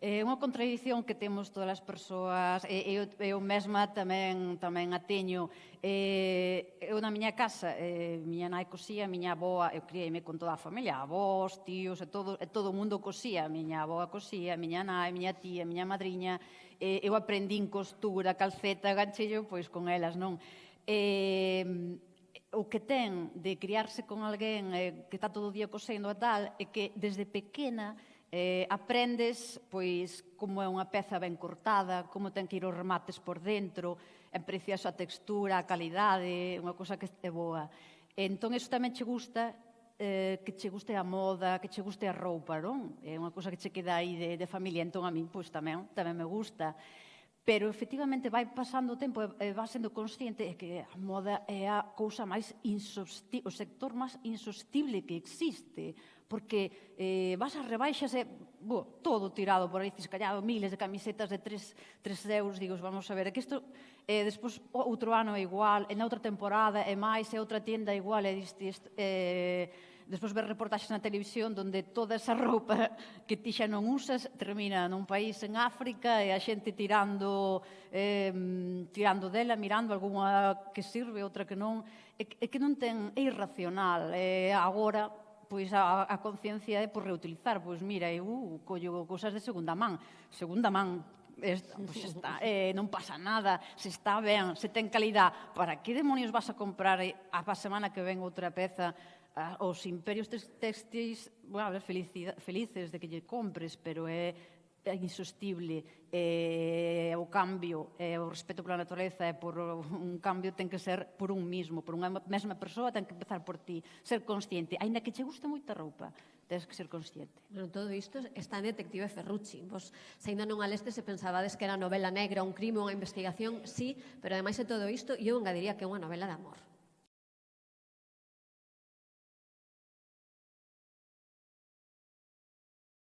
É unha contradición que temos todas as persoas, eu mesma tamén a teño. Eu na miña casa, miña nai cosía, miña avoa, eu criei-me con toda a familia, avós, tíos, e todo o mundo cosía. Miña avoa cosía, miña nai, miña tía, miña madriña. Eu aprendín costura, calceta, ganchillo, pois con elas, non? O que ten de criarse con alguén que está todo o día cosendo e tal, é que desde pequena aprendes pois como é unha peza ben cortada, como ten que ir os remates por dentro, é preciosa a textura, a calidade, unha cosa que é boa. Entón, iso tamén che gusta, que che guste a moda, que che guste a roupa, non? É unha cosa que che queda aí de familia, entón a mí pois tamén me gusta. Pero, efectivamente, vai pasando o tempo e vai sendo consciente de que a moda é a cousa máis insostible, o sector máis insostible que existe, porque vas a rebaixas e todo tirado por aí, ciscallado, miles de camisetas de 3 euros, digo, vamos a ver, é que isto, despois, outro ano é igual, e na outra temporada é máis, e outra tienda é igual, e despois ver reportaxes na televisión onde toda esa roupa que ti xa non usas termina nun país en África e a xente tirando dela, mirando algunha que sirve, outra que non. É que non ten, é irracional. Agora, pois a conciencia é por reutilizar. Pois mira, eu collo cousas de segunda man. Segunda man. Pois está, non pasa nada, se está ben, se ten calidad. Para que demonios vas a comprar a semana que ven outra peza? Os imperios textis, bueno, felices de que lle compres, pero é insostible. O cambio, o respeto pola natureza e por un cambio ten que ser por un mismo, por unha mesma persoa, ten que empezar por ti, ser consciente. Aínda que che guste moita roupa, tens que ser consciente. Bueno, todo isto está en Detective Ferrucci. Vos, se ainda non a leste, se pensabades que era novela negra, un crime, unha investigación, sí, pero ademais de todo isto, eu engadiría que é unha novela de amor.